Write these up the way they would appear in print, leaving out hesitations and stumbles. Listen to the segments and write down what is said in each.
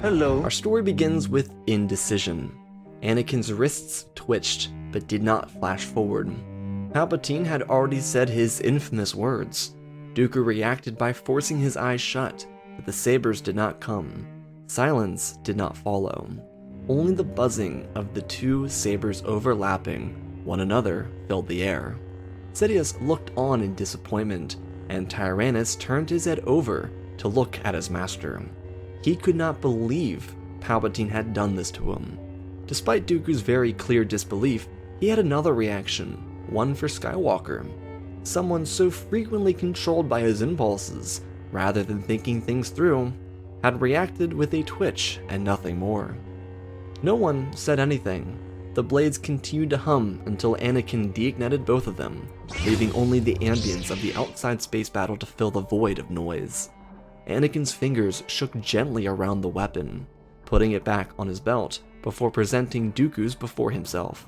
Hello. Our story begins with indecision. Anakin's wrists twitched, but did not flash forward. Palpatine had already said his infamous words. Dooku reacted by forcing his eyes shut, but the sabers did not come. Silence did not follow. Only the buzzing of the two sabers overlapping one another filled the air. Sidious looked on in disappointment, and Tyrannus turned his head over to look at his master. He could not believe Palpatine had done this to him. Despite Dooku's very clear disbelief, he had another reaction, one for Skywalker. Someone so frequently controlled by his impulses, rather than thinking things through, had reacted with a twitch and nothing more. No one said anything. The blades continued to hum until Anakin deignited both of them, leaving only the ambience of the outside space battle to fill the void of noise. Anakin's fingers shook gently around the weapon, putting it back on his belt before presenting Dooku's before himself.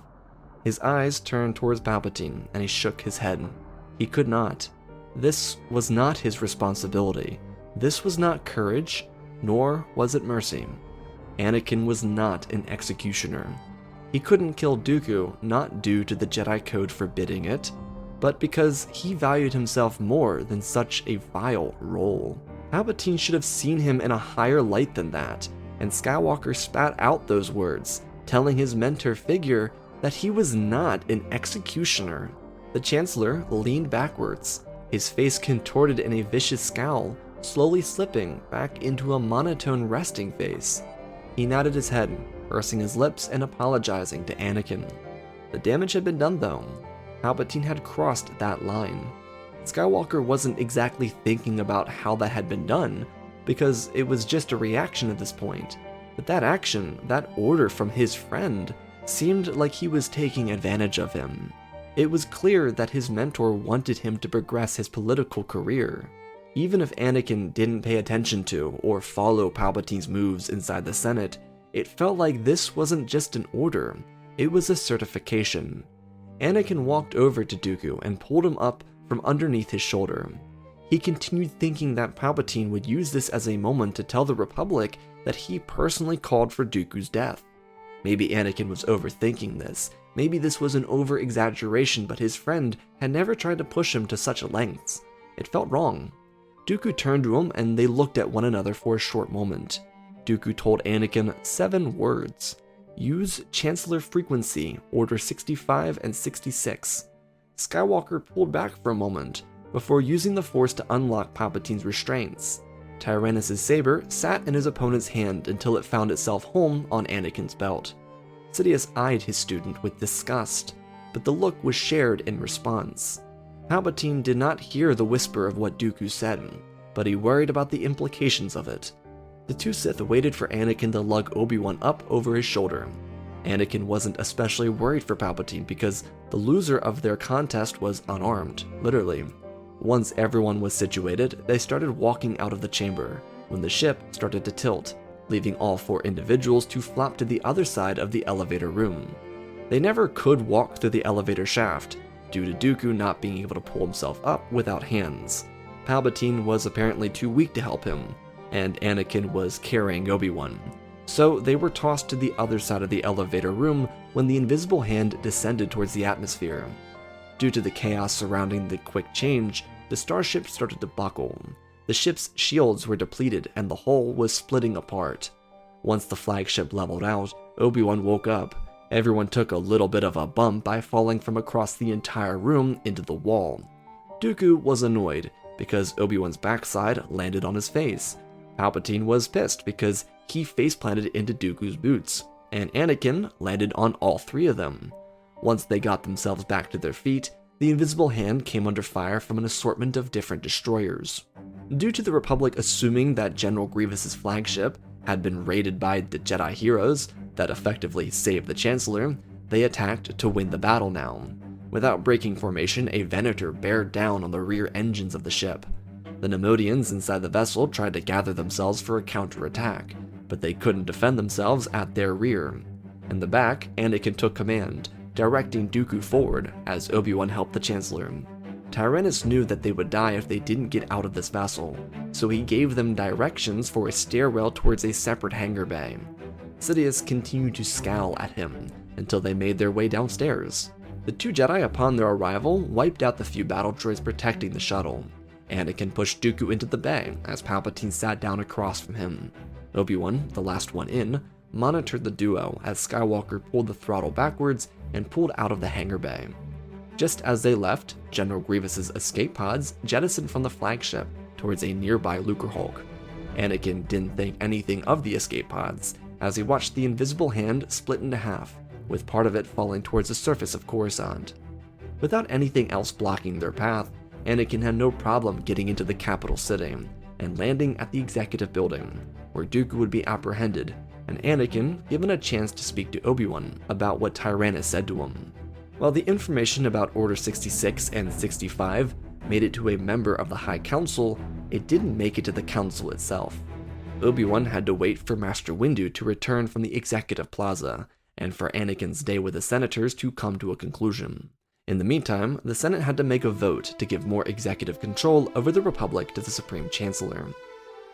His eyes turned towards Palpatine and he shook his head. He could not. This was not his responsibility. This was not courage, nor was it mercy. Anakin was not an executioner. He couldn't kill Dooku not due to the Jedi Code forbidding it, but because he valued himself more than such a vile role. Palpatine should have seen him in a higher light than that, and Skywalker spat out those words, telling his mentor figure that he was not an executioner. The Chancellor leaned backwards, his face contorted in a vicious scowl, slowly slipping back into a monotone resting face. He nodded his head, pursing his lips and apologizing to Anakin. The damage had been done though. Palpatine had crossed that line. Skywalker wasn't exactly thinking about how that had been done, because it was just a reaction at this point. But that action, that order from his friend, seemed like he was taking advantage of him. It was clear that his mentor wanted him to progress his political career. Even if Anakin didn't pay attention to or follow Palpatine's moves inside the Senate, it felt like this wasn't just an order, it was a certification. Anakin walked over to Dooku and pulled him up from underneath his shoulder. He continued thinking that Palpatine would use this as a moment to tell the Republic that he personally called for Dooku's death. Maybe Anakin was overthinking this, maybe this was an over-exaggeration, but his friend had never tried to push him to such lengths. It felt wrong. Dooku turned to him and they looked at one another for a short moment. Dooku told Anakin 7 words. Use Chancellor Frequency, Order 65 and 66. Skywalker pulled back for a moment, before using the Force to unlock Palpatine's restraints. Tyrannus' saber sat in his opponent's hand until it found itself home on Anakin's belt. Sidious eyed his student with disgust, but the look was shared in response. Palpatine did not hear the whisper of what Dooku said, but he worried about the implications of it. The two Sith waited for Anakin to lug Obi-Wan up over his shoulder. Anakin wasn't especially worried for Palpatine because the loser of their contest was unarmed, literally. Once everyone was situated, they started walking out of the chamber, when the ship started to tilt, leaving all 4 individuals to flop to the other side of the elevator room. They never could walk through the elevator shaft, due to Dooku not being able to pull himself up without hands. Palpatine was apparently too weak to help him, and Anakin was carrying Obi-Wan. So they were tossed to the other side of the elevator room when the invisible hand descended towards the atmosphere. Due to the chaos surrounding the quick change, the starship started to buckle. The ship's shields were depleted and the hull was splitting apart. Once the flagship leveled out, Obi-Wan woke up. Everyone took a little bit of a bump by falling from across the entire room into the wall. Dooku was annoyed because Obi-Wan's backside landed on his face. Palpatine was pissed because he face-planted into Dooku's boots, and Anakin landed on all 3 of them. Once they got themselves back to their feet, the invisible hand came under fire from an assortment of different destroyers. Due to the Republic assuming that General Grievous's flagship had been raided by the Jedi heroes that effectively saved the Chancellor, they attacked to win the battle now. Without breaking formation, a Venator bared down on the rear engines of the ship. The Nemodians inside the vessel tried to gather themselves for a counterattack, but they couldn't defend themselves at their rear. In the back, Anakin took command, directing Dooku forward as Obi-Wan helped the Chancellor. Tyrannus knew that they would die if they didn't get out of this vessel, so he gave them directions for a stairwell towards a separate hangar bay. Sidious continued to scowl at him until they made their way downstairs. The two Jedi, upon their arrival, wiped out the few battle droids protecting the shuttle. Anakin pushed Dooku into the bay as Palpatine sat down across from him. Obi-Wan, the last one in, monitored the duo as Skywalker pulled the throttle backwards and pulled out of the hangar bay. Just as they left, General Grievous's escape pods jettisoned from the flagship towards a nearby Lucrehulk. Anakin didn't think anything of the escape pods as he watched the invisible hand split into half, with part of it falling towards the surface of Coruscant. Without anything else blocking their path, Anakin had no problem getting into the capital city and landing at the executive building, where Dooku would be apprehended, and Anakin given a chance to speak to Obi-Wan about what Tyrannus said to him. While the information about Order 66 and 65 made it to a member of the High Council, it didn't make it to the Council itself. Obi-Wan had to wait for Master Windu to return from the Executive Plaza, and for Anakin's day with the Senators to come to a conclusion. In the meantime, the Senate had to make a vote to give more executive control over the Republic to the Supreme Chancellor.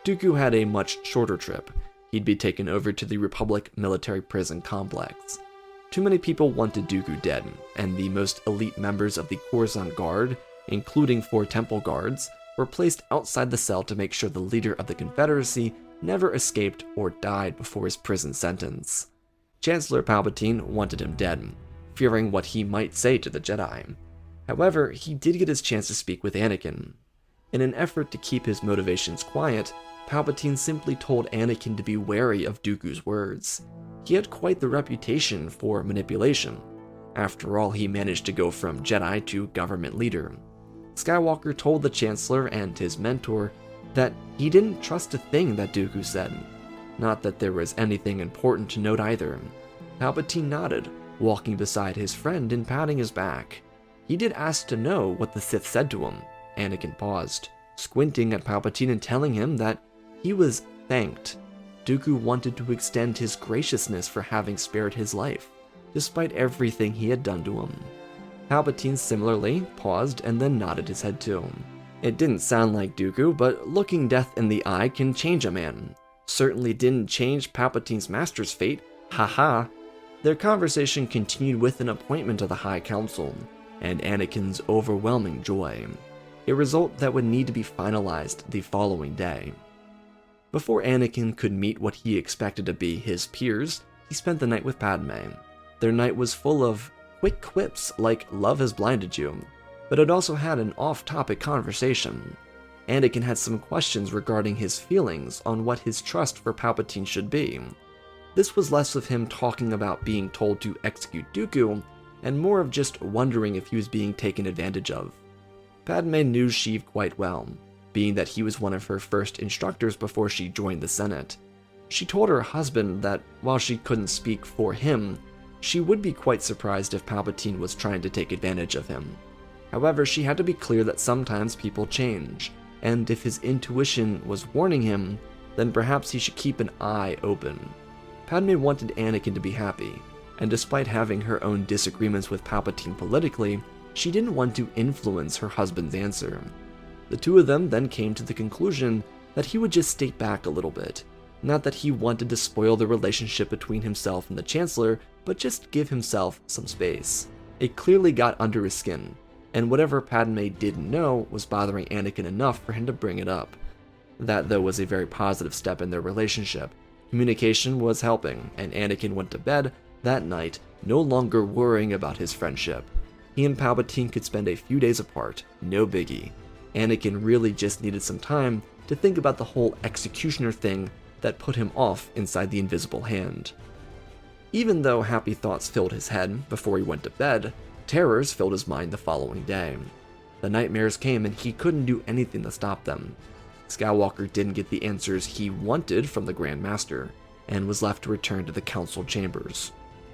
Dooku had a much shorter trip. He'd be taken over to the Republic military prison complex. Too many people wanted Dooku dead, and the most elite members of the Coruscant Guard, including 4 Temple Guards, were placed outside the cell to make sure the leader of the Confederacy never escaped or died before his prison sentence. Chancellor Palpatine wanted him dead, fearing what he might say to the Jedi. However, he did get his chance to speak with Anakin. In an effort to keep his motivations quiet, Palpatine simply told Anakin to be wary of Dooku's words. He had quite the reputation for manipulation. After all, he managed to go from Jedi to government leader. Skywalker told the Chancellor and his mentor that he didn't trust a thing that Dooku said. Not that there was anything important to note either. Palpatine nodded, walking beside his friend and patting his back. He did ask to know what the Sith said to him. Anakin paused, squinting at Palpatine and telling him that he was thanked. Dooku wanted to extend his graciousness for having spared his life, despite everything he had done to him. Palpatine similarly paused and then nodded his head too. It didn't sound like Dooku, but looking death in the eye can change a man. Certainly didn't change Palpatine's master's fate, haha. Their conversation continued with an appointment of the High Council, and Anakin's overwhelming joy, a result that would need to be finalized the following day. Before Anakin could meet what he expected to be his peers, he spent the night with Padme. Their night was full of quick quips like "love has blinded you," but it also had an off-topic conversation. Anakin had some questions regarding his feelings on what his trust for Palpatine should be. This was less of him talking about being told to execute Dooku, and more of just wondering if he was being taken advantage of. Padme knew Sheev quite well, being that he was one of her first instructors before she joined the Senate. She told her husband that while she couldn't speak for him, she would be quite surprised if Palpatine was trying to take advantage of him. However, she had to be clear that sometimes people change, and if his intuition was warning him, then perhaps he should keep an eye open. Padme wanted Anakin to be happy, and despite having her own disagreements with Palpatine politically, she didn't want to influence her husband's answer. The two of them then came to the conclusion that he would just stay back a little bit. Not that he wanted to spoil the relationship between himself and the Chancellor, but just give himself some space. It clearly got under his skin, and whatever Padme didn't know was bothering Anakin enough for him to bring it up. That, though, was a very positive step in their relationship. Communication was helping, and Anakin went to bed that night, no longer worrying about his friendship. He and Palpatine could spend a few days apart, no biggie. Anakin really just needed some time to think about the whole executioner thing that put him off inside the invisible hand. Even though happy thoughts filled his head before he went to bed, terrors filled his mind the following day. The nightmares came and he couldn't do anything to stop them. Skywalker didn't get the answers he wanted from the Grand Master, and was left to return to the Council chambers.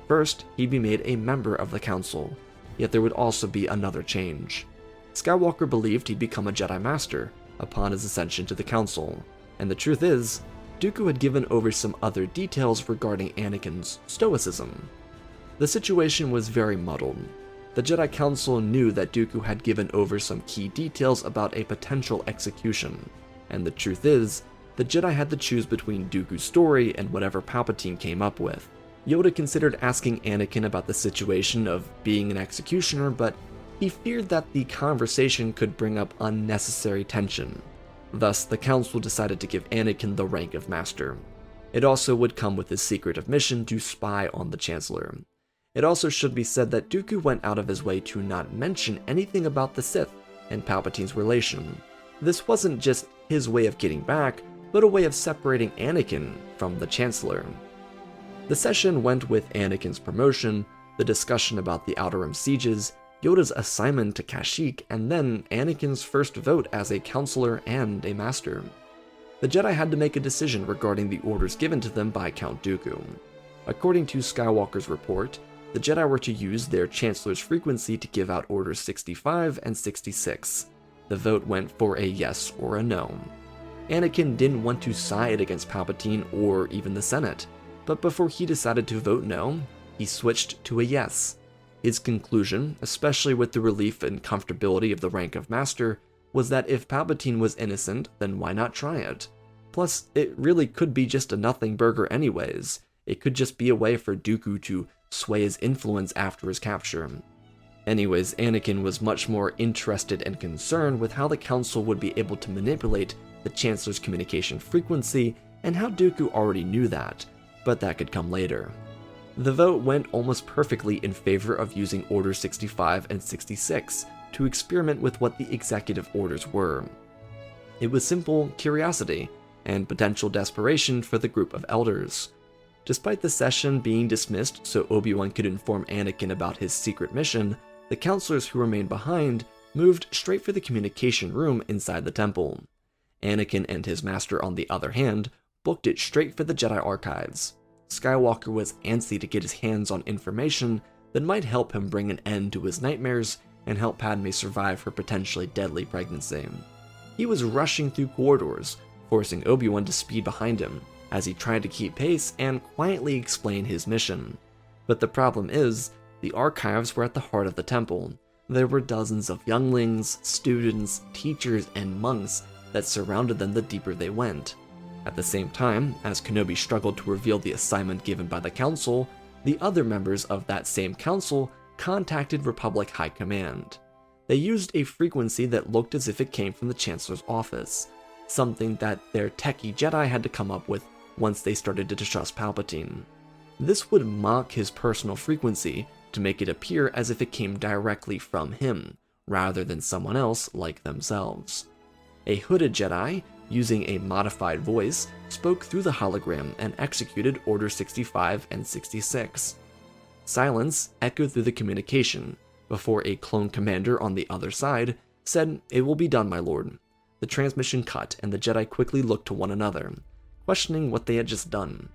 First, he'd be made a member of the Council, yet there would also be another change. Skywalker believed he'd become a Jedi Master upon his ascension to the Council, and the truth is, Dooku had given over some other details regarding Anakin's stoicism. The situation was very muddled. The Jedi Council knew that Dooku had given over some key details about a potential execution, and the truth is, the Jedi had to choose between Dooku's story and whatever Palpatine came up with. Yoda considered asking Anakin about the situation of being an executioner, but he feared that the conversation could bring up unnecessary tension. Thus, the Council decided to give Anakin the rank of Master. It also would come with his secretive mission to spy on the Chancellor. It also should be said that Dooku went out of his way to not mention anything about the Sith and Palpatine's relation. This wasn't just his way of getting back, but a way of separating Anakin from the Chancellor. The session went with Anakin's promotion, the discussion about the Outer Rim sieges, Yoda's assignment to Kashyyyk, and then Anakin's first vote as a counselor and a master. The Jedi had to make a decision regarding the orders given to them by Count Dooku. According to Skywalker's report, the Jedi were to use their Chancellor's frequency to give out Orders 65 and 66. The vote went for a yes or a no. Anakin didn't want to side against Palpatine or even the Senate, but before he decided to vote no, he switched to a yes. His conclusion, especially with the relief and comfortability of the rank of Master, was that if Palpatine was innocent, then why not try it? Plus, it really could be just a nothing burger anyways. It could just be a way for Dooku to sway his influence after his capture. Anyways, Anakin was much more interested and concerned with how the Council would be able to manipulate the Chancellor's communication frequency, and how Dooku already knew that, but that could come later. The vote went almost perfectly in favor of using Orders 65 and 66 to experiment with what the executive orders were. It was simple curiosity and potential desperation for the group of elders. Despite the session being dismissed so Obi-Wan could inform Anakin about his secret mission, the counselors who remained behind moved straight for the communication room inside the temple. Anakin and his master, on the other hand, booked it straight for the Jedi archives. Skywalker was antsy to get his hands on information that might help him bring an end to his nightmares and help Padme survive her potentially deadly pregnancy. He was rushing through corridors, forcing Obi-Wan to speed behind him, as he tried to keep pace and quietly explain his mission. But the problem is, the archives were at the heart of the temple. There were dozens of younglings, students, teachers, and monks that surrounded them the deeper they went. At the same time, as Kenobi struggled to reveal the assignment given by the Council, the other members of that same Council contacted Republic High Command. They used a frequency that looked as if it came from the Chancellor's office, something that their techie Jedi had to come up with once they started to distrust Palpatine. This would mock his personal frequency to make it appear as if it came directly from him, rather than someone else like themselves. A hooded Jedi, using a modified voice, spoke through the hologram and executed Order 65 and 66. Silence echoed through the communication, before a clone commander on the other side said, "It will be done, my lord." The transmission cut, and the Jedi quickly looked to one another, questioning what they had just done.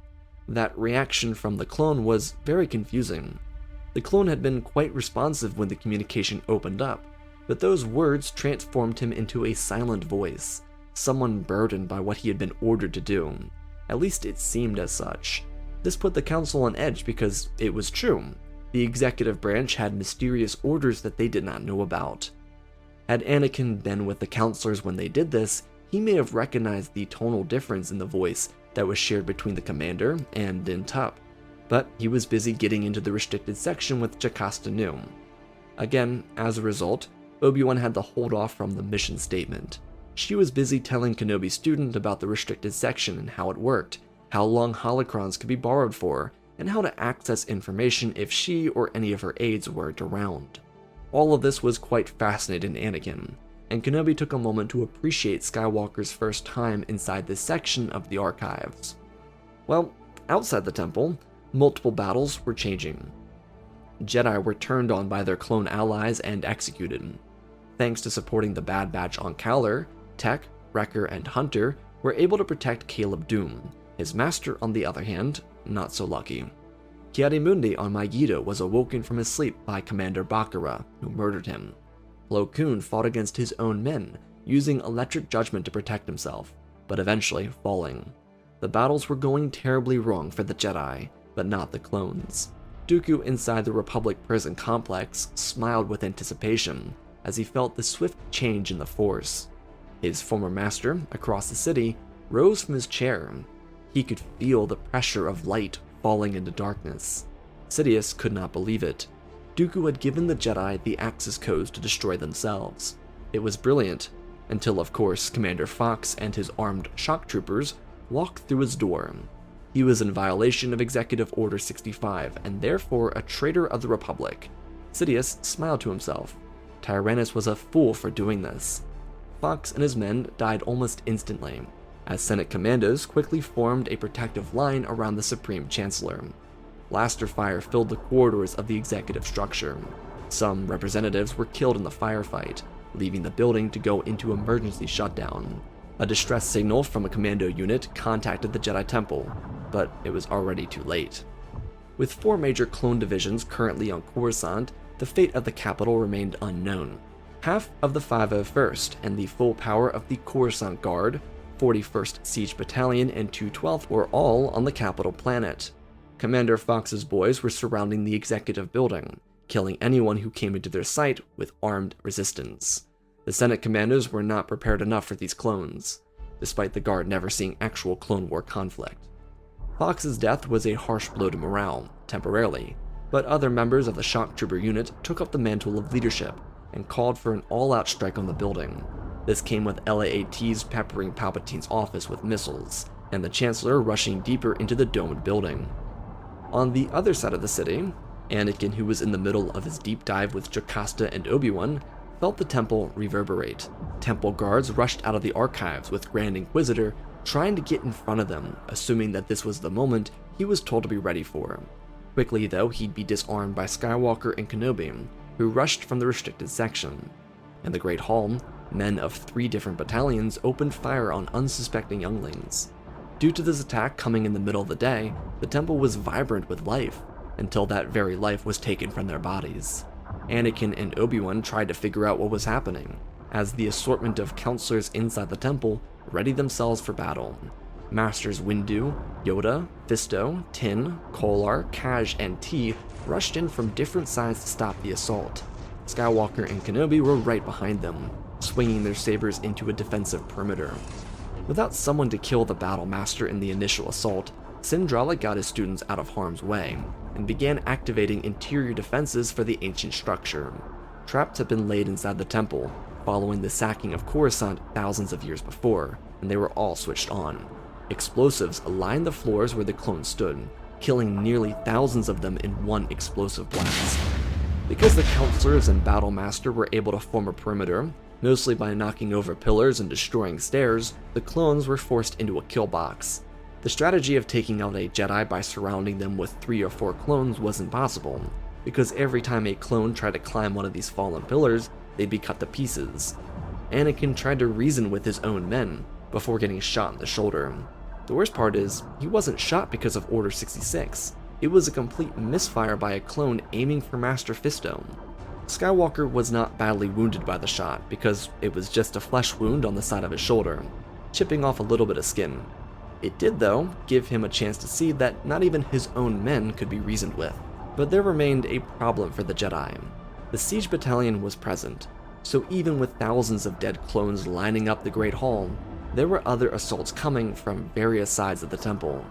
That reaction from the clone was very confusing. The clone had been quite responsive when the communication opened up, but those words transformed him into a silent voice, someone burdened by what he had been ordered to do. At least it seemed as such. This put the Council on edge because it was true. The executive branch had mysterious orders that they did not know about. Had Anakin been with the counselors when they did this, he may have recognized the tonal difference in the voice that was shared between the commander and Din Tup, but he was busy getting into the restricted section with Jocasta Nu. Again, as a result, Obi-Wan had to hold off from the mission statement. She was busy telling Kenobi's student about the restricted section and how it worked, how long holocrons could be borrowed for, and how to access information if she or any of her aides weren't around. All of this was quite fascinating to Anakin, and Kenobi took a moment to appreciate Skywalker's first time inside this section of the archives. Well, outside the temple, multiple battles were changing. Jedi were turned on by their clone allies and executed. Thanks to supporting the Bad Batch on Kaller, Tech, Wrecker, and Hunter were able to protect Caleb Dume. His master, on the other hand, not so lucky. Ki-Adi-Mundi on Megiddo was awoken from his sleep by Commander Baccarat, who murdered him. Plo Koon fought against his own men, using electric judgment to protect himself, but eventually falling. The battles were going terribly wrong for the Jedi, but not the clones. Dooku inside the Republic prison complex smiled with anticipation as he felt the swift change in the Force. His former master, across the city, rose from his chair. He could feel the pressure of light falling into darkness. Sidious could not believe it. Dooku had given the Jedi the access codes to destroy themselves. It was brilliant, until of course Commander Fox and his armed shock troopers walked through his door. He was in violation of Executive Order 65 and therefore a traitor of the Republic. Sidious smiled to himself. Tyrannus was a fool for doing this. Fox and his men died almost instantly, as Senate commandos quickly formed a protective line around the Supreme Chancellor. Blaster fire filled the corridors of the executive structure. Some representatives were killed in the firefight, leaving the building to go into emergency shutdown. A distress signal from a commando unit contacted the Jedi Temple, but it was already too late. With 4 major clone divisions currently on Coruscant, the fate of the capital remained unknown. Half of the 501st and the full power of the Coruscant Guard, 41st Siege Battalion, and 212th were all on the capital planet. Commander Fox's boys were surrounding the executive building, killing anyone who came into their sight with armed resistance. The Senate commandos were not prepared enough for these clones, despite the Guard never seeing actual Clone War conflict. Fox's death was a harsh blow to morale, temporarily, but other members of the shock trooper unit took up the mantle of leadership and called for an all-out strike on the building. This came with LAATs peppering Palpatine's office with missiles, and the Chancellor rushing deeper into the domed building. On the other side of the city, Anakin, who was in the middle of his deep dive with Jocasta and Obi-Wan, felt the temple reverberate. Temple guards rushed out of the archives with Grand Inquisitor trying to get in front of them, assuming that this was the moment he was told to be ready for. Quickly though, he'd be disarmed by Skywalker and Kenobi, who rushed from the restricted section. In the Great Hall, men of 3 different battalions opened fire on unsuspecting younglings. Due to this attack coming in the middle of the day, the temple was vibrant with life, until that very life was taken from their bodies. Anakin and Obi-Wan tried to figure out what was happening, as the assortment of counselors inside the temple readied themselves for battle. Masters Windu, Yoda, Fisto, Tin, Kolar, Kaj, and T rushed in from different sides to stop the assault. Skywalker and Kenobi were right behind them, swinging their sabers into a defensive perimeter. Without someone to kill the battle master in the initial assault, Syndrala got his students out of harm's way, and began activating interior defenses for the ancient structure. Traps had been laid inside the temple, following the sacking of Coruscant thousands of years before, and they were all switched on. Explosives lined the floors where the clones stood, killing nearly thousands of them in one explosive blast. Because the counselors and battle master were able to form a perimeter, mostly by knocking over pillars and destroying stairs, the clones were forced into a kill box. The strategy of taking out a Jedi by surrounding them with 3 or 4 clones wasn't possible, because every time a clone tried to climb one of these fallen pillars, they'd be cut to pieces. Anakin tried to reason with his own men before getting shot in the shoulder. The worst part is, he wasn't shot because of Order 66. It was a complete misfire by a clone aiming for Master Fisto. Skywalker was not badly wounded by the shot because it was just a flesh wound on the side of his shoulder, chipping off a little bit of skin. It did, though, give him a chance to see that not even his own men could be reasoned with. But there remained a problem for the Jedi. The Siege Battalion was present, so even with thousands of dead clones lining up the Great Hall, there were other assaults coming from various sides of the temple.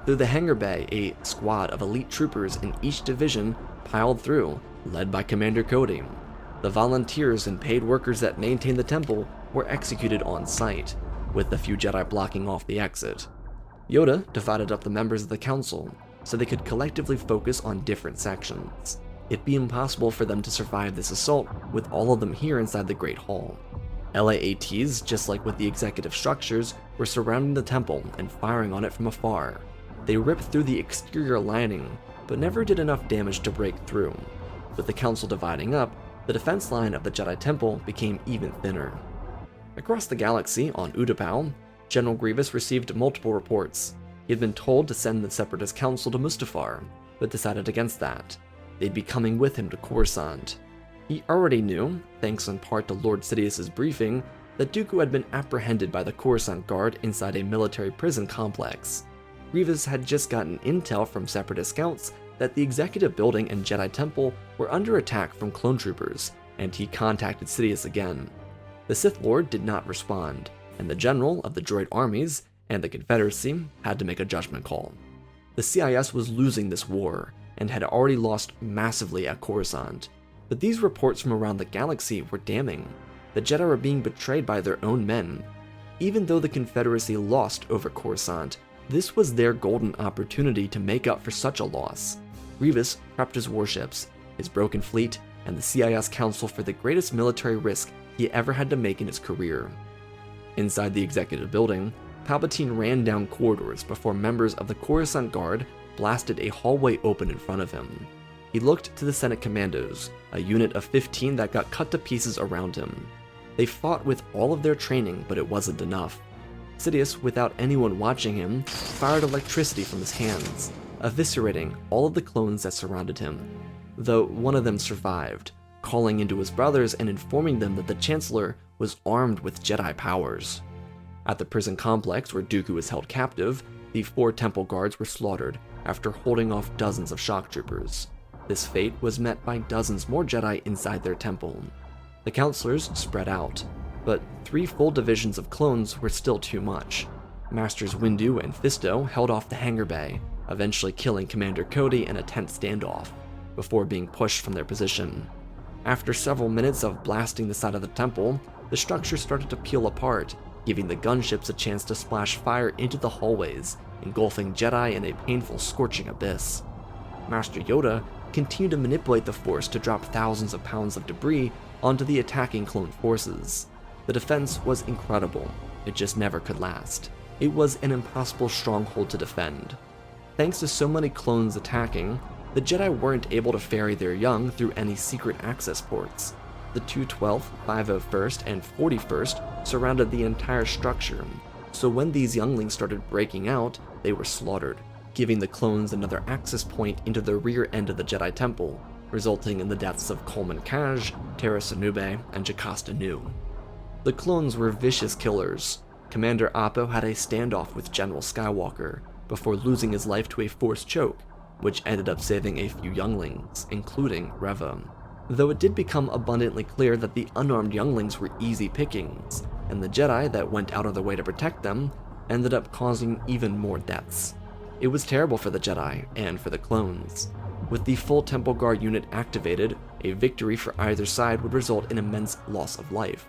Through the hangar bay, a squad of elite troopers in each division piled through, led by Commander Cody. The volunteers and paid workers that maintained the temple were executed on site, with the few Jedi blocking off the exit. Yoda divided up the members of the council so they could collectively focus on different sections. It'd be impossible for them to survive this assault with all of them here inside the Great Hall. LAATs, just like with the executive structures, were surrounding the temple and firing on it from afar. They ripped through the exterior lining, but never did enough damage to break through. With the council dividing up, the defense line of the Jedi Temple became even thinner. Across the galaxy, on Utapau, General Grievous received multiple reports. He had been told to send the Separatist Council to Mustafar, but decided against that. They'd be coming with him to Coruscant. He already knew, thanks in part to Lord Sidious's briefing, that Dooku had been apprehended by the Coruscant Guard inside a military prison complex. Grievous had just gotten intel from Separatist scouts that the Executive Building and Jedi Temple were under attack from clone troopers, and he contacted Sidious again. The Sith Lord did not respond, and the general of the droid armies and the Confederacy had to make a judgment call. The CIS was losing this war, and had already lost massively at Coruscant, but these reports from around the galaxy were damning. The Jedi were being betrayed by their own men. Even though the Confederacy lost over Coruscant, this was their golden opportunity to make up for such a loss. Grievous prepped his warships, his broken fleet, and the CIS Council for the greatest military risk he ever had to make in his career. Inside the Executive Building, Palpatine ran down corridors before members of the Coruscant Guard blasted a hallway open in front of him. He looked to the Senate Commandos, a unit of 15 that got cut to pieces around him. They fought with all of their training, but it wasn't enough. Sidious, without anyone watching him, fired electricity from his hands, eviscerating all of the clones that surrounded him, though one of them survived, calling into his brothers and informing them that the Chancellor was armed with Jedi powers. At the prison complex where Dooku was held captive, the 4 temple guards were slaughtered after holding off dozens of shock troopers. This fate was met by dozens more Jedi inside their temple. The counselors spread out, but 3 full divisions of clones were still too much. Masters Windu and Fisto held off the hangar bay, eventually killing Commander Cody in a tense standoff, before being pushed from their position. After several minutes of blasting the side of the temple, the structure started to peel apart, giving the gunships a chance to splash fire into the hallways, engulfing Jedi in a painful scorching abyss. Master Yoda continued to manipulate the Force to drop thousands of pounds of debris onto the attacking clone forces. The defense was incredible, it just never could last. It was an impossible stronghold to defend. Thanks to so many clones attacking, the Jedi weren't able to ferry their young through any secret access ports. The 212th, 501st, and 41st surrounded the entire structure, so when these younglings started breaking out, they were slaughtered, giving the clones another access point into the rear end of the Jedi Temple, resulting in the deaths of Coleman Kaj, Terra Sanube, and Jocasta Nu. The clones were vicious killers. Commander Appo had a standoff with General Skywalker before losing his life to a force choke, which ended up saving a few younglings, including Reva. Though it did become abundantly clear that the unarmed younglings were easy pickings, and the Jedi that went out of their way to protect them ended up causing even more deaths. It was terrible for the Jedi and for the clones. With the full Temple Guard unit activated, a victory for either side would result in immense loss of life.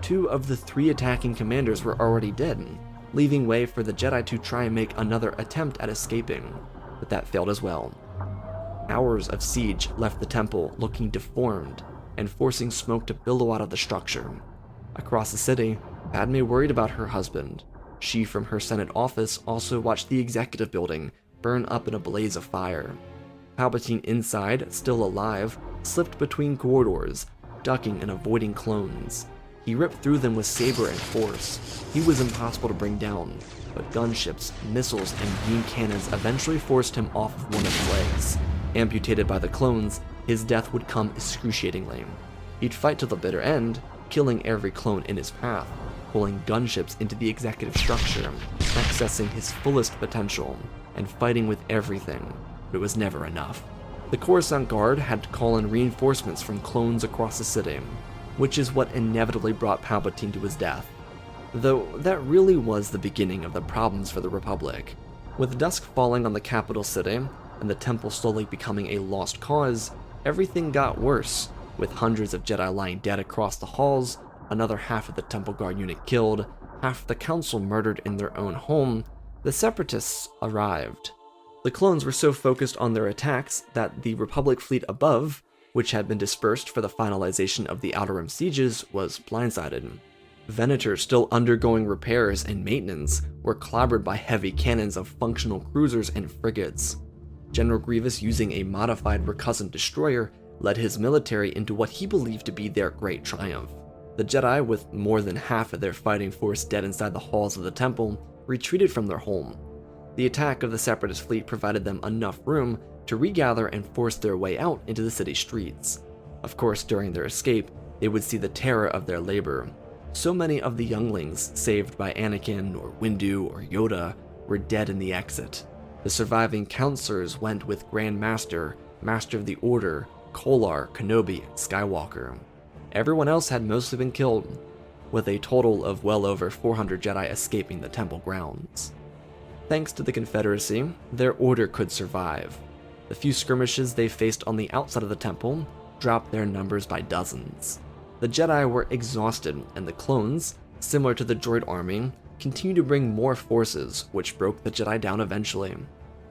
2 of the 3 attacking commanders were already dead, leaving way for the Jedi to try and make another attempt at escaping, but that failed as well. Hours of siege left the temple looking deformed and forcing smoke to billow out of the structure. Across the city, Padme worried about her husband. She, from her Senate office, also watched the Executive Building burn up in a blaze of fire. Palpatine inside, still alive, slipped between corridors, ducking and avoiding clones. He ripped through them with saber and force. He was impossible to bring down, but gunships, missiles, and beam cannons eventually forced him off of one of his legs. Amputated by the clones, his death would come excruciatingly. He'd fight to the bitter end, killing every clone in his path, pulling gunships into the executive structure, accessing his fullest potential, and fighting with everything, but it was never enough. The Coruscant Guard had to call in reinforcements from clones across the city, which is what inevitably brought Palpatine to his death. Though that really was the beginning of the problems for the Republic. With dusk falling on the capital city, and the temple slowly becoming a lost cause, everything got worse, with hundreds of Jedi lying dead across the halls, another half of the Temple Guard unit killed, half the Council murdered in their own home. The Separatists arrived. The clones were so focused on their attacks that the Republic fleet above, which had been dispersed for the finalization of the Outer Rim sieges, was blindsided. Venator, still undergoing repairs and maintenance, were clobbered by heavy cannons of functional cruisers and frigates. General Grievous, using a modified recusant destroyer, led his military into what he believed to be their great triumph. The Jedi, with more than half of their fighting force dead inside the halls of the temple, retreated from their home. The attack of the Separatist fleet provided them enough room to regather and force their way out into the city streets. Of course, during their escape, they would see the terror of their labor. So many of the younglings saved by Anakin or Windu or Yoda were dead in the exit. The surviving counselors went with Grand Master, Master of the Order, Kolar, Kenobi, and Skywalker. Everyone else had mostly been killed, with a total of well over 400 Jedi escaping the temple grounds. Thanks to the Confederacy, their order could survive. The few skirmishes they faced on the outside of the temple dropped their numbers by dozens. The Jedi were exhausted, and the clones, similar to the droid army, continued to bring more forces, which broke the Jedi down eventually.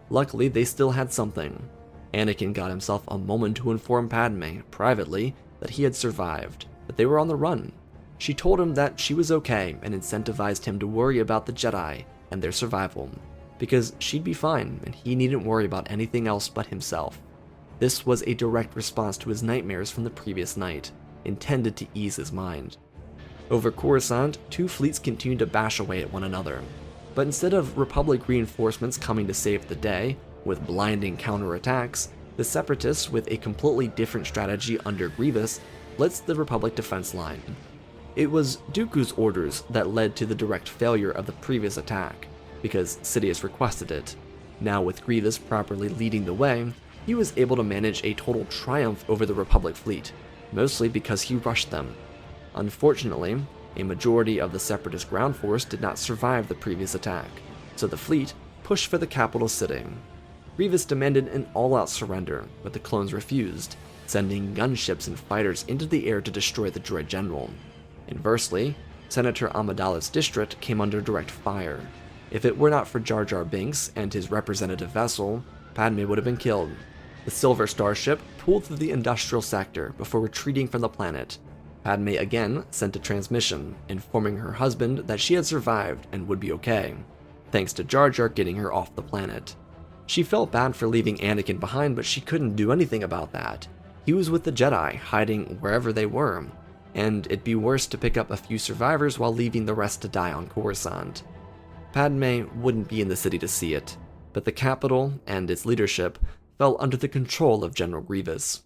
Luckily, they still had something. Anakin got himself a moment to inform Padme, privately, that he had survived, but they were on the run. She told him that she was okay and incentivized him to worry about the Jedi and their survival, because she'd be fine and he needn't worry about anything else but himself. This was a direct response to his nightmares from the previous night, intended to ease his mind. Over Coruscant, two fleets continued to bash away at one another, but instead of Republic reinforcements coming to save the day with blinding counterattacks, the Separatists, with a completely different strategy under Grievous, blitzed the Republic defense line. It was Dooku's orders that led to the direct failure of the previous attack, because Sidious requested it. Now with Grievous properly leading the way, he was able to manage a total triumph over the Republic fleet, mostly because he rushed them. Unfortunately, a majority of the Separatist ground force did not survive the previous attack, so the fleet pushed for the capital city. Grievous demanded an all-out surrender, but the clones refused, sending gunships and fighters into the air to destroy the droid general. Inversely, Senator Amidala's district came under direct fire. If it were not for Jar Jar Binks and his representative vessel, Padme would have been killed. The Silver Starship pulled through the industrial sector before retreating from the planet. Padme again sent a transmission, informing her husband that she had survived and would be okay, thanks to Jar Jar getting her off the planet. She felt bad for leaving Anakin behind, but she couldn't do anything about that. He was with the Jedi, hiding wherever they were, and it'd be worse to pick up a few survivors while leaving the rest to die on Coruscant. Padme wouldn't be in the city to see it, but the capital and its leadership fell under the control of General Grievous.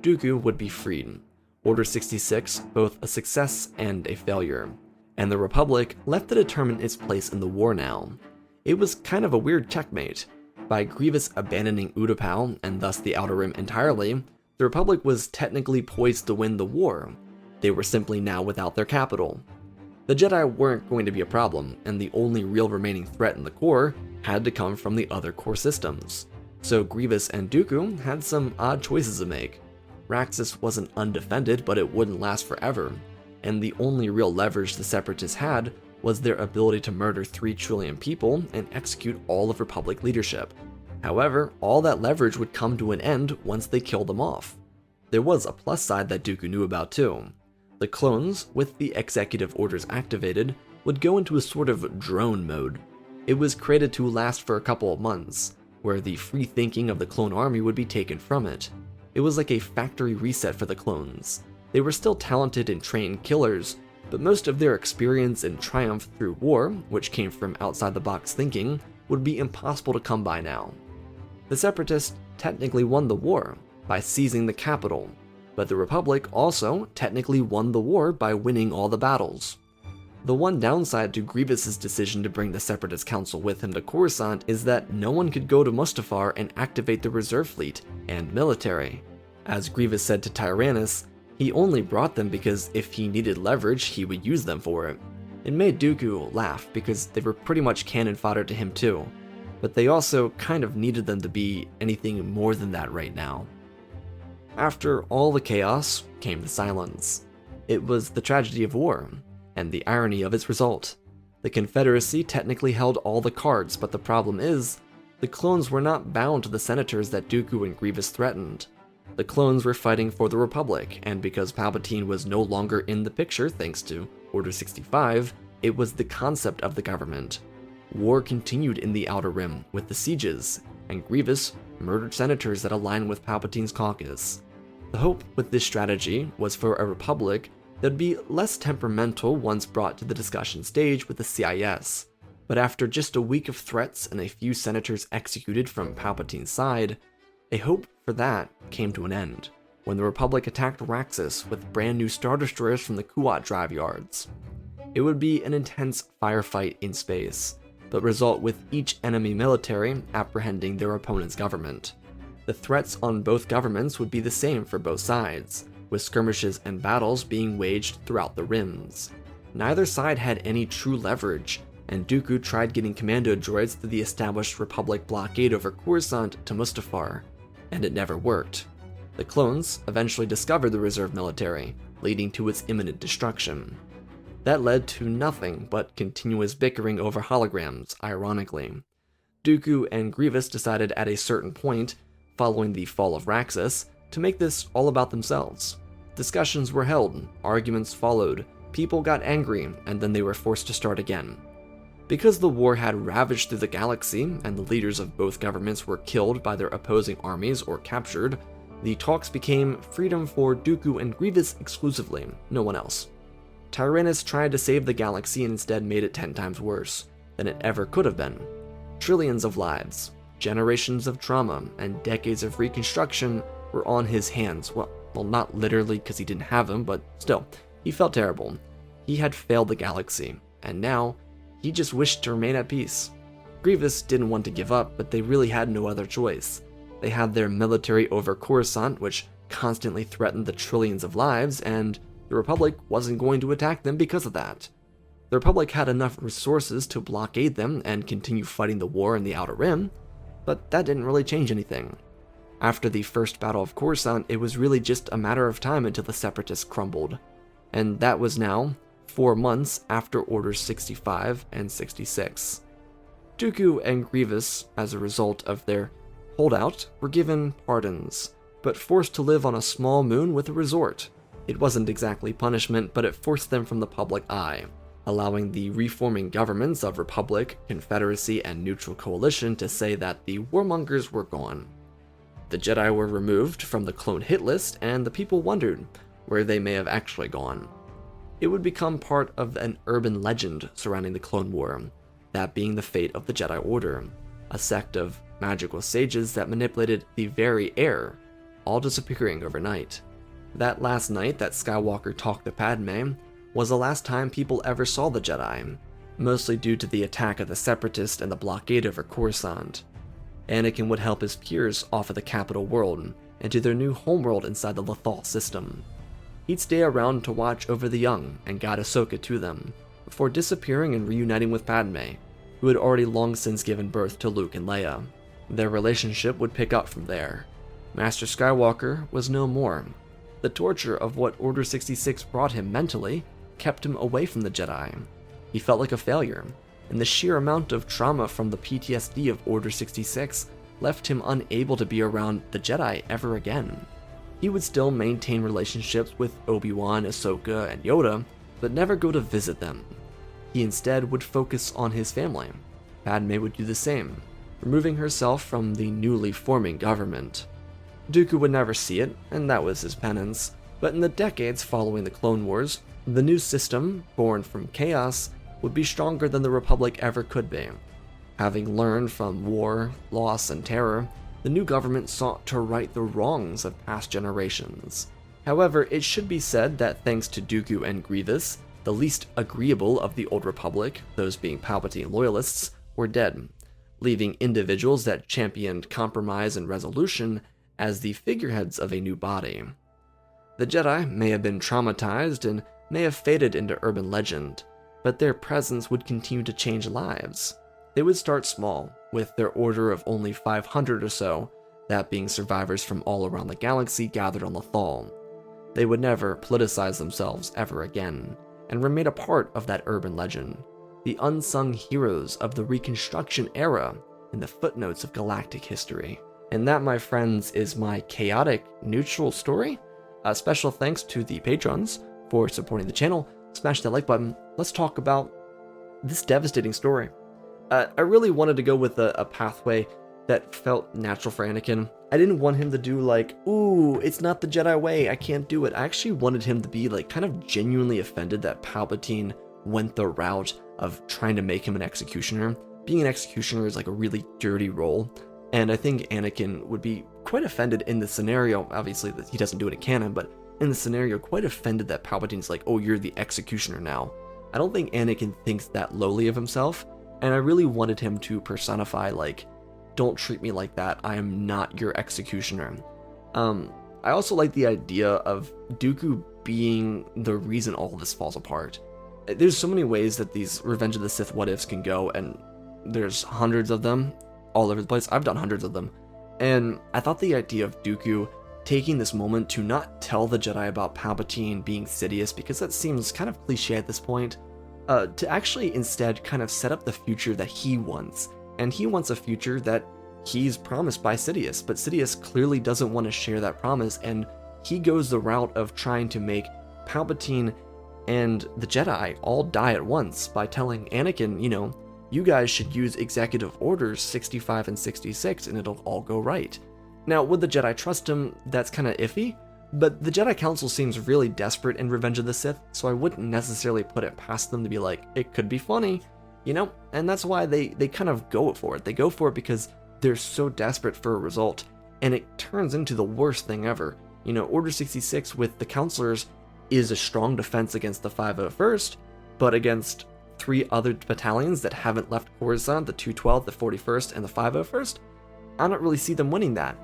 Dooku would be freed, Order 66 both a success and a failure, and the Republic left to determine its place in the war now. It was kind of a weird checkmate. By Grievous abandoning Utapau, and thus the Outer Rim entirely, the Republic was technically poised to win the war. They were simply now without their capital. The Jedi weren't going to be a problem, and the only real remaining threat in the core had to come from the other core systems. So Grievous and Dooku had some odd choices to make. Raxus wasn't undefended, but it wouldn't last forever, and the only real leverage the Separatists had was their ability to murder 3 trillion people and execute all of Republic leadership. However, all that leverage would come to an end once they killed them off. There was a plus side that Dooku knew about too. The clones, with the executive orders activated, would go into a sort of drone mode. It was created to last for a couple of months, where the free thinking of the clone army would be taken from it. It was like a factory reset for the clones. They were still talented and trained killers, but most of their experience and triumph through war, which came from outside-the-box thinking, would be impossible to come by now. The Separatists technically won the war by seizing the capital, but the Republic also technically won the war by winning all the battles. The one downside to Grievous's decision to bring the Separatist Council with him to Coruscant is that no one could go to Mustafar and activate the reserve fleet and military. As Grievous said to Tyrannus, he only brought them because if he needed leverage, he would use them for it. It made Dooku laugh because they were pretty much cannon fodder to him too, but they also kind of needed them to be anything more than that right now. After all the chaos came the silence. It was the tragedy of war, and the irony of its result. The Confederacy technically held all the cards, but the problem is, the clones were not bound to the senators that Dooku and Grievous threatened. The clones were fighting for the Republic, and because Palpatine was no longer in the picture thanks to Order 65, it was the concept of the government. War continued in the Outer Rim with the sieges, and Grievous murdered senators that aligned with Palpatine's caucus. The hope with this strategy was for a Republic that'd be less temperamental once brought to the discussion stage with the CIS, but after just a week of threats and a few senators executed from Palpatine's side, a hope for that came to an end when the Republic attacked Raxus with brand new Star Destroyers from the Kuat drive yards. It would be an intense firefight in space, but result with each enemy military apprehending their opponent's government. The threats on both governments would be the same for both sides, with skirmishes and battles being waged throughout the rims. Neither side had any true leverage, and Dooku tried getting commando droids through the established Republic blockade over Coruscant to Mustafar, and it never worked. The clones eventually discovered the reserve military, leading to its imminent destruction. That led to nothing but continuous bickering over holograms, ironically. Dooku and Grievous decided at a certain point, following the fall of Raxus, to make this all about themselves. Discussions were held, arguments followed, people got angry, and then they were forced to start again. Because the war had ravaged through the galaxy, and the leaders of both governments were killed by their opposing armies or captured, the talks became freedom for Dooku and Grievous exclusively, no one else. Tyrannus tried to save the galaxy and instead made it 10 times worse than it ever could have been. Trillions of lives, generations of trauma, and decades of reconstruction were on his hands. Well, not literally because he didn't have them, but still, he felt terrible. He had failed the galaxy, and now he just wished to remain at peace. Grievous didn't want to give up, but they really had no other choice. They had their military over Coruscant, which constantly threatened the trillions of lives, and the Republic wasn't going to attack them because of that. The Republic had enough resources to blockade them and continue fighting the war in the Outer Rim, but that didn't really change anything. After the first Battle of Coruscant, it was really just a matter of time until the Separatists crumbled, and that was now 4 months after Orders 65 and 66. Dooku and Grievous, as a result of their holdout, were given pardons, but forced to live on a small moon with a resort. It wasn't exactly punishment, but it forced them from the public eye, allowing the reforming governments of Republic, Confederacy, and Neutral Coalition to say that the warmongers were gone. The Jedi were removed from the clone hit list, and the people wondered where they may have actually gone. It would become part of an urban legend surrounding the Clone War, that being the fate of the Jedi Order, a sect of magical sages that manipulated the very air, all disappearing overnight. That last night that Skywalker talked to Padme was the last time people ever saw the Jedi, mostly due to the attack of the Separatists and the blockade over Coruscant. Anakin would help his peers off of the capital world and to their new homeworld inside the Lothal system. He'd stay around to watch over the young and guide Ahsoka to them, before disappearing and reuniting with Padme, who had already long since given birth to Luke and Leia. Their relationship would pick up from there. Master Skywalker was no more. The torture of what Order 66 brought him mentally kept him away from the Jedi. He felt like a failure, and the sheer amount of trauma from the PTSD of Order 66 left him unable to be around the Jedi ever again. He would still maintain relationships with Obi-Wan, Ahsoka, and Yoda, but never go to visit them. He instead would focus on his family. Padme would do the same, removing herself from the newly forming government. Dooku would never see it, and that was his penance, but in the decades following the Clone Wars, the new system, born from chaos, would be stronger than the Republic ever could be. Having learned from war, loss, and terror, the new government sought to right the wrongs of past generations. However, it should be said that thanks to Dooku and Grievous, the least agreeable of the Old Republic, those being Palpatine loyalists, were dead, leaving individuals that championed compromise and resolution as the figureheads of a new body. The Jedi may have been traumatized and may have faded into urban legend, but their presence would continue to change lives. They would start small, with their order of only 500 or so, that being survivors from all around the galaxy gathered on Lothal. They would never politicize themselves ever again, and remain a part of that urban legend, the unsung heroes of the Reconstruction era in the footnotes of galactic history. And that, my friends, is my chaotic neutral story. Special thanks to the patrons for supporting the channel. Smash that like button. Let's talk about this devastating story. I really wanted to go with a pathway that felt natural for Anakin. I didn't want him to do like, ooh, it's not the Jedi way, I can't do it. I actually wanted him to be like kind of genuinely offended that Palpatine went the route of trying to make him an executioner. Being an executioner is like a really dirty role, and I think Anakin would be quite offended in the scenario. Obviously, that he doesn't do it in canon, but in the scenario, quite offended that Palpatine's like, oh, you're the executioner now. I don't think Anakin thinks that lowly of himself, And I really wanted him to personify, like, don't treat me like that, I am not your executioner. I also like the idea of Dooku being the reason all of this falls apart. There's so many ways that these Revenge of the Sith what ifs can go, and there's hundreds of them all over the place. I've done hundreds of them. And I thought the idea of Dooku taking this moment to not tell the Jedi about Palpatine being Sidious, because that seems kind of cliche at this point, to actually instead kind of set up the future that he wants. And he wants a future that he's promised by Sidious, but Sidious clearly doesn't want to share that promise, and he goes the route of trying to make Palpatine and the Jedi all die at once by telling Anakin, you know, you guys should use executive orders 65 and 66 and it'll all go right. Now, would the Jedi trust him? That's kind of iffy, but the Jedi Council seems really desperate in Revenge of the Sith, so I wouldn't necessarily put it past them to be like, it could be funny, you know? And that's why they kind of go for it. They go for it because they're so desperate for a result, and it turns into the worst thing ever. You know, Order 66 with the Counselors is a strong defense against the 501st, but against 3 other battalions that haven't left Coruscant, the 212th, the 41st, and the 501st, I don't really see them winning that.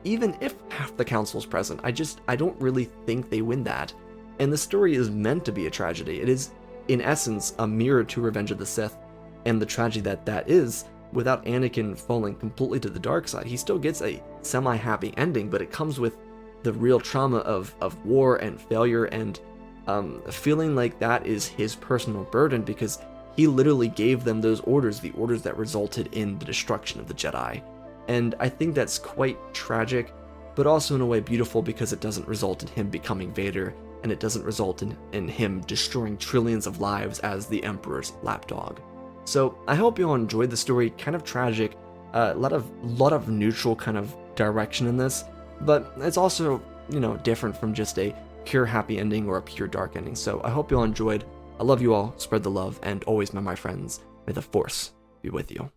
Even if half the Council's present, I don't really think they win that. And the story is meant to be a tragedy. It is, in essence, a mirror to Revenge of the Sith, and the tragedy that is, without Anakin falling completely to the dark side. He still gets a semi-happy ending, but it comes with the real trauma of war and failure, and feeling like that is his personal burden, because he literally gave them those orders, the orders that resulted in the destruction of the Jedi. And I think that's quite tragic, but also in a way beautiful, because it doesn't result in him becoming Vader, and it doesn't result in him destroying trillions of lives as the Emperor's lapdog. So I hope you all enjoyed the story. Kind of tragic, a lot of neutral kind of direction in this, but it's also, you know, different from just a pure happy ending or a pure dark ending. So I hope you all enjoyed. I love you all, spread the love, and always, my friends, may the Force be with you.